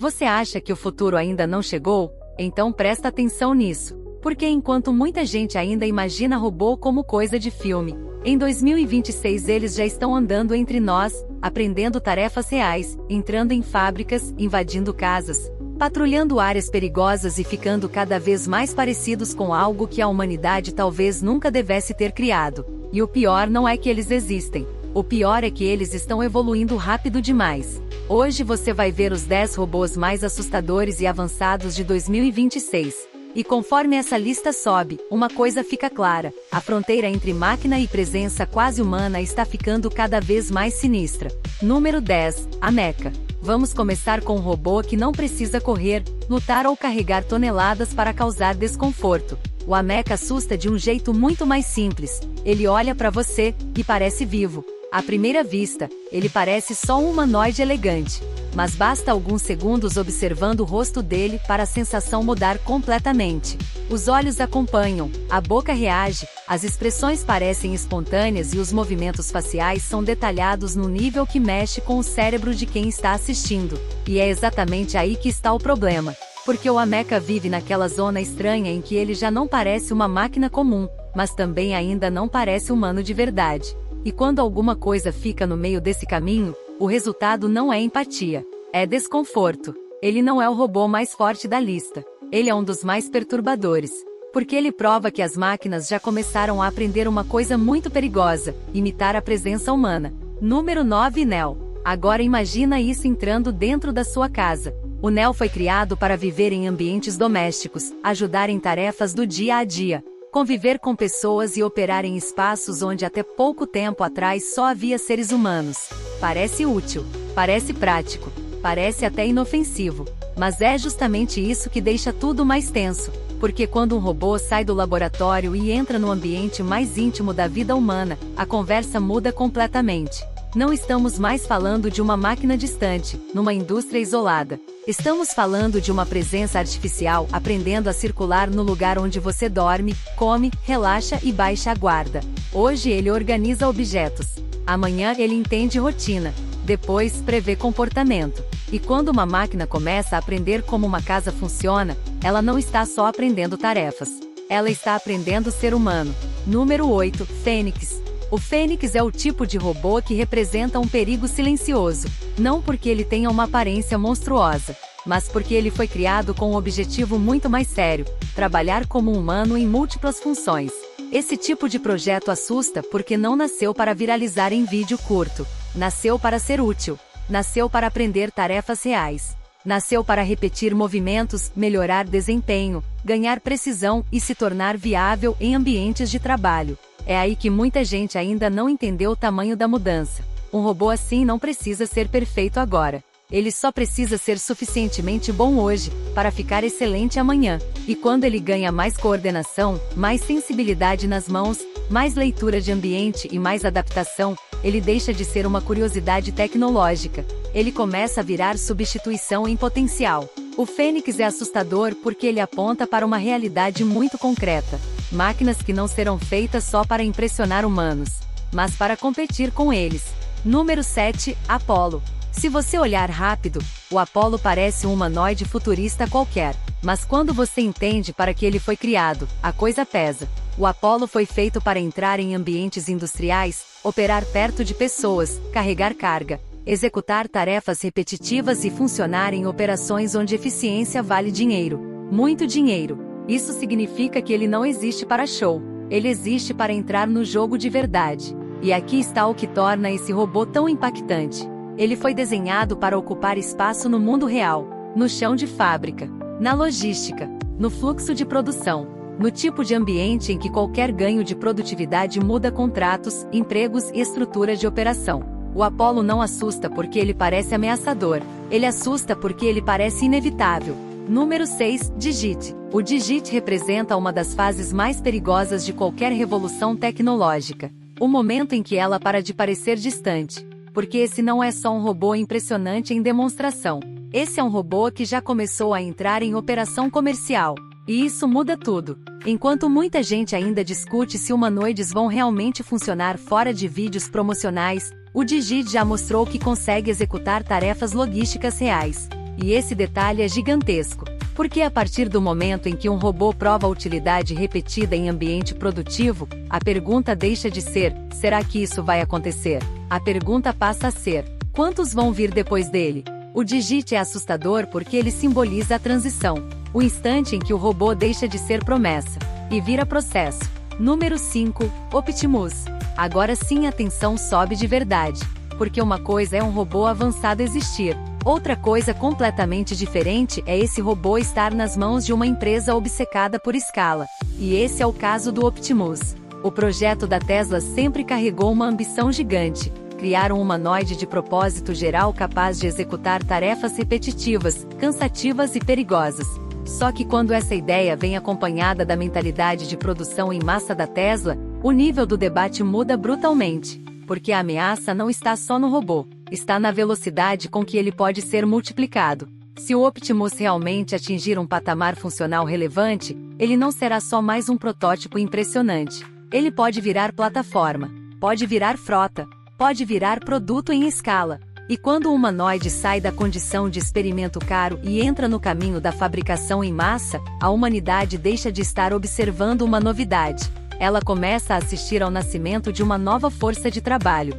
Você acha que o futuro ainda não chegou? Então presta atenção nisso. Porque enquanto muita gente ainda imagina robô como coisa de filme, em 2026 eles já estão andando entre nós, aprendendo tarefas reais, entrando em fábricas, invadindo casas, patrulhando áreas perigosas e ficando cada vez mais parecidos com algo que a humanidade talvez nunca devesse ter criado. E o pior não é que eles existem. O pior é que eles estão evoluindo rápido demais. Hoje você vai ver os 10 robôs mais assustadores e avançados de 2026. E conforme essa lista sobe, uma coisa fica clara: a fronteira entre máquina e presença quase humana está ficando cada vez mais sinistra. Número 10, a Mecha. Vamos começar com um robô que não precisa correr, lutar ou carregar toneladas para causar desconforto. O Ameca assusta de um jeito muito mais simples. Ele olha para você e parece vivo. À primeira vista, ele parece só um humanoide elegante. Mas basta alguns segundos observando o rosto dele para a sensação mudar completamente. Os olhos acompanham, a boca reage, as expressões parecem espontâneas e os movimentos faciais são detalhados num nível que mexe com o cérebro de quem está assistindo. E é exatamente aí que está o problema. Porque o Ameca vive naquela zona estranha em que ele já não parece uma máquina comum, mas também ainda não parece humano de verdade. E quando alguma coisa fica no meio desse caminho, o resultado não é empatia, é desconforto. Ele não é o robô mais forte da lista. Ele é um dos mais perturbadores. Porque ele prova que as máquinas já começaram a aprender uma coisa muito perigosa: imitar a presença humana. Número 9, Neo. Agora imagina isso entrando dentro da sua casa. O Neo foi criado para viver em ambientes domésticos, ajudar em tarefas do dia a dia, conviver com pessoas e operar em espaços onde até pouco tempo atrás só havia seres humanos. Parece útil, parece prático, parece até inofensivo, mas é justamente isso que deixa tudo mais tenso, porque quando um robô sai do laboratório e entra no ambiente mais íntimo da vida humana, a conversa muda completamente. Não estamos mais falando de uma máquina distante, numa indústria isolada. Estamos falando de uma presença artificial aprendendo a circular no lugar onde você dorme, come, relaxa e baixa a guarda. Hoje ele organiza objetos. Amanhã ele entende rotina. Depois prevê comportamento. E quando uma máquina começa a aprender como uma casa funciona, ela não está só aprendendo tarefas. Ela está aprendendo ser humano. Número 8, Fênix. O Fênix é o tipo de robô que representa um perigo silencioso, não porque ele tenha uma aparência monstruosa, mas porque ele foi criado com um objetivo muito mais sério: trabalhar como um humano em múltiplas funções. Esse tipo de projeto assusta porque não nasceu para viralizar em vídeo curto, nasceu para ser útil, nasceu para aprender tarefas reais, nasceu para repetir movimentos, melhorar desempenho, ganhar precisão e se tornar viável em ambientes de trabalho. É aí que muita gente ainda não entendeu o tamanho da mudança. Um robô assim não precisa ser perfeito agora. Ele só precisa ser suficientemente bom hoje, para ficar excelente amanhã. E quando ele ganha mais coordenação, mais sensibilidade nas mãos, mais leitura de ambiente e mais adaptação, ele deixa de ser uma curiosidade tecnológica. Ele começa a virar substituição em potencial. O Fênix é assustador porque ele aponta para uma realidade muito concreta. Máquinas que não serão feitas só para impressionar humanos, mas para competir com eles. Número 7, Apollo. Se você olhar rápido, o Apollo parece um humanoide futurista qualquer. Mas quando você entende para que ele foi criado, a coisa pesa. O Apollo foi feito para entrar em ambientes industriais, operar perto de pessoas, carregar carga, executar tarefas repetitivas e funcionar em operações onde eficiência vale dinheiro. Muito dinheiro. Isso significa que ele não existe para show. Ele existe para entrar no jogo de verdade. E aqui está o que torna esse robô tão impactante. Ele foi desenhado para ocupar espaço no mundo real, no chão de fábrica, na logística, no fluxo de produção, no tipo de ambiente em que qualquer ganho de produtividade muda contratos, empregos e estrutura de operação. O Apollo não assusta porque ele parece ameaçador. Ele assusta porque ele parece inevitável. Número 6, Digit. O Digit representa uma das fases mais perigosas de qualquer revolução tecnológica. O momento em que ela para de parecer distante. Porque esse não é só um robô impressionante em demonstração. Esse é um robô que já começou a entrar em operação comercial. E isso muda tudo. Enquanto muita gente ainda discute se humanoides vão realmente funcionar fora de vídeos promocionais, o Digit já mostrou que consegue executar tarefas logísticas reais. E esse detalhe é gigantesco. Porque a partir do momento em que um robô prova a utilidade repetida em ambiente produtivo, a pergunta deixa de ser: será que isso vai acontecer? A pergunta passa a ser: quantos vão vir depois dele? O Digit é assustador porque ele simboliza a transição. O instante em que o robô deixa de ser promessa e vira processo. Número 5, Optimus. Agora sim a tensão sobe de verdade. Porque uma coisa é um robô avançado existir. Outra coisa completamente diferente é esse robô estar nas mãos de uma empresa obcecada por escala. E esse é o caso do Optimus. O projeto da Tesla sempre carregou uma ambição gigante: criar um humanoide de propósito geral capaz de executar tarefas repetitivas, cansativas e perigosas. Só que quando essa ideia vem acompanhada da mentalidade de produção em massa da Tesla, o nível do debate muda brutalmente. Porque a ameaça não está só no robô, está na velocidade com que ele pode ser multiplicado. Se o Optimus realmente atingir um patamar funcional relevante, ele não será só mais um protótipo impressionante. Ele pode virar plataforma, pode virar frota, pode virar produto em escala. E quando o humanoide sai da condição de experimento caro e entra no caminho da fabricação em massa, a humanidade deixa de estar observando uma novidade. Ela começa a assistir ao nascimento de uma nova força de trabalho.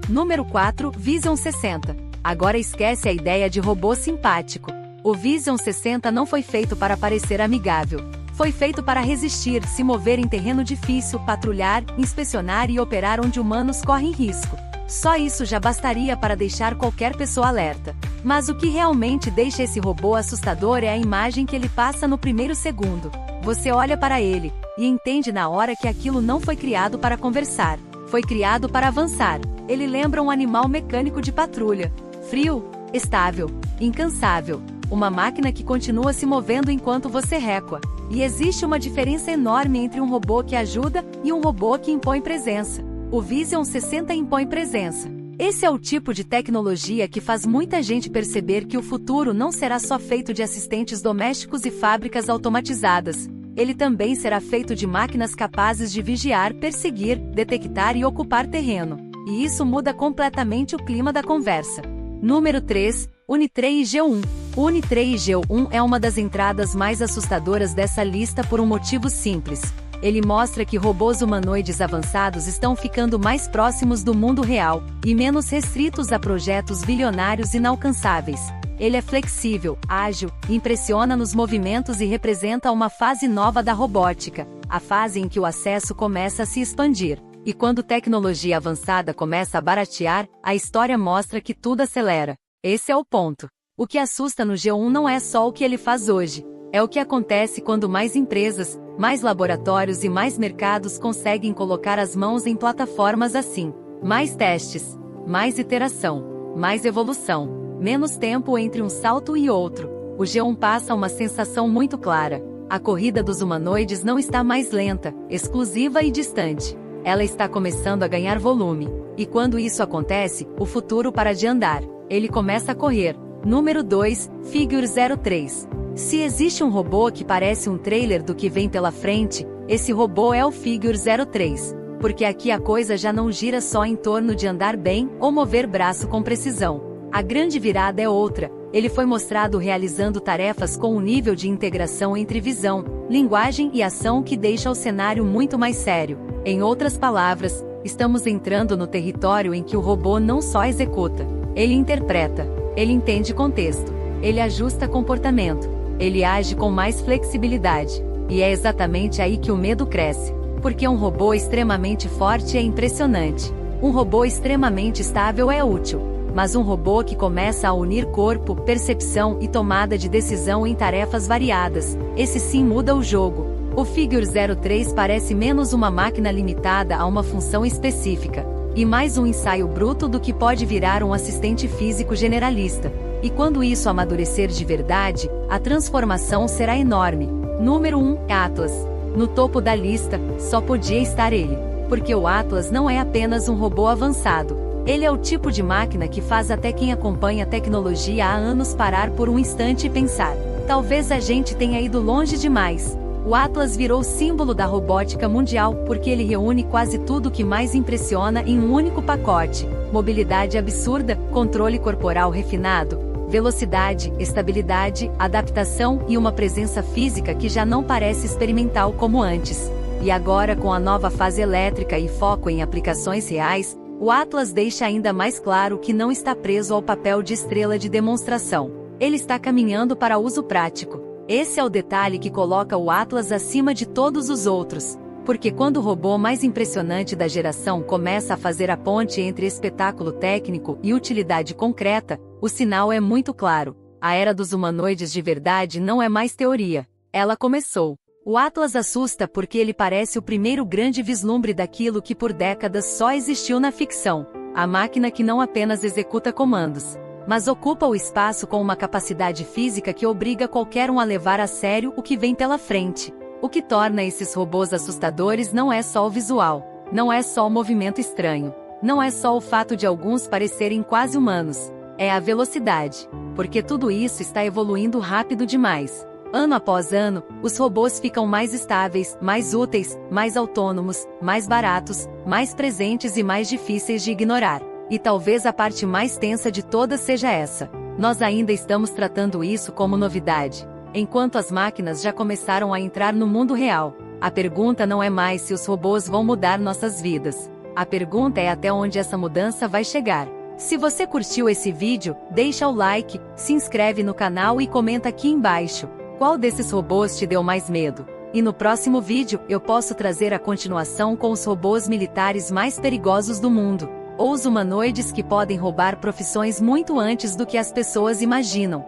Número 4, Vision 60. Agora esquece a ideia de robô simpático. O Vision 60 não foi feito para parecer amigável. Foi feito para resistir, se mover em terreno difícil, patrulhar, inspecionar e operar onde humanos correm risco. Só isso já bastaria para deixar qualquer pessoa alerta. Mas o que realmente deixa esse robô assustador é a imagem que ele passa no primeiro segundo. Você olha para ele e entende na hora que aquilo não foi criado para conversar. Foi criado para avançar. Ele lembra um animal mecânico de patrulha. Frio, estável, incansável. Uma máquina que continua se movendo enquanto você recua. E existe uma diferença enorme entre um robô que ajuda e um robô que impõe presença. O Vision 60 impõe presença. Esse é o tipo de tecnologia que faz muita gente perceber que o futuro não será só feito de assistentes domésticos e fábricas automatizadas. Ele também será feito de máquinas capazes de vigiar, perseguir, detectar e ocupar terreno. E isso muda completamente o clima da conversa. Número 3, Unitree G1. O Unitree G1 é uma das entradas mais assustadoras dessa lista por um motivo simples. Ele mostra que robôs humanoides avançados estão ficando mais próximos do mundo real, e menos restritos a projetos bilionários inalcançáveis. Ele é flexível, ágil, impressiona nos movimentos e representa uma fase nova da robótica, a fase em que o acesso começa a se expandir. E quando tecnologia avançada começa a baratear, a história mostra que tudo acelera. Esse é o ponto. O que assusta no G1 não é só o que ele faz hoje. É o que acontece quando mais empresas, mais laboratórios e mais mercados conseguem colocar as mãos em plataformas assim. Mais testes, mais iteração, mais evolução, menos tempo entre um salto e outro. O G1 passa uma sensação muito clara. A corrida dos humanoides não está mais lenta, exclusiva e distante. Ela está começando a ganhar volume. E quando isso acontece, o futuro para de andar. Ele começa a correr. Número 2, Figure 03. Se existe um robô que parece um trailer do que vem pela frente, esse robô é o Figure 03. Porque aqui a coisa já não gira só em torno de andar bem ou mover braço com precisão. A grande virada é outra. Ele foi mostrado realizando tarefas com um nível de integração entre visão, linguagem e ação que deixa o cenário muito mais sério. Em outras palavras, estamos entrando no território em que o robô não só executa, ele interpreta, ele entende contexto, ele ajusta comportamento, ele age com mais flexibilidade. E é exatamente aí que o medo cresce. Porque um robô extremamente forte é impressionante. Um robô extremamente estável é útil. Mas um robô que começa a unir corpo, percepção e tomada de decisão em tarefas variadas, esse sim muda o jogo. O Figure 03 parece menos uma máquina limitada a uma função específica, e mais um ensaio bruto do que pode virar um assistente físico generalista. E quando isso amadurecer de verdade, a transformação será enorme. Número 1, Atlas. No topo da lista, só podia estar ele. Porque o Atlas não é apenas um robô avançado. Ele é o tipo de máquina que faz até quem acompanha a tecnologia há anos parar por um instante e pensar: talvez a gente tenha ido longe demais. O Atlas virou símbolo da robótica mundial porque ele reúne quase tudo o que mais impressiona em um único pacote: mobilidade absurda, controle corporal refinado, Velocidade, estabilidade, adaptação e uma presença física que já não parece experimental como antes. E agora, com a nova fase elétrica e foco em aplicações reais, o Atlas deixa ainda mais claro que não está preso ao papel de estrela de demonstração. Ele está caminhando para uso prático. Esse é o detalhe que coloca o Atlas acima de todos os outros. Porque quando o robô mais impressionante da geração começa a fazer a ponte entre espetáculo técnico e utilidade concreta, o sinal é muito claro. A era dos humanoides de verdade não é mais teoria. Ela começou. O Atlas assusta porque ele parece o primeiro grande vislumbre daquilo que por décadas só existiu na ficção. A máquina que não apenas executa comandos, mas ocupa o espaço com uma capacidade física que obriga qualquer um a levar a sério o que vem pela frente. O que torna esses robôs assustadores não é só o visual, não é só o movimento estranho, não é só o fato de alguns parecerem quase humanos, é a velocidade, porque tudo isso está evoluindo rápido demais. Ano após ano, os robôs ficam mais estáveis, mais úteis, mais autônomos, mais baratos, mais presentes e mais difíceis de ignorar. E talvez a parte mais tensa de todas seja essa. Nós ainda estamos tratando isso como novidade, enquanto as máquinas já começaram a entrar no mundo real. A pergunta não é mais se os robôs vão mudar nossas vidas. A pergunta é até onde essa mudança vai chegar. Se você curtiu esse vídeo, deixa o like, se inscreve no canal e comenta aqui embaixo. Qual desses robôs te deu mais medo? E no próximo vídeo, eu posso trazer a continuação com os robôs militares mais perigosos do mundo, ou os humanoides que podem roubar profissões muito antes do que as pessoas imaginam.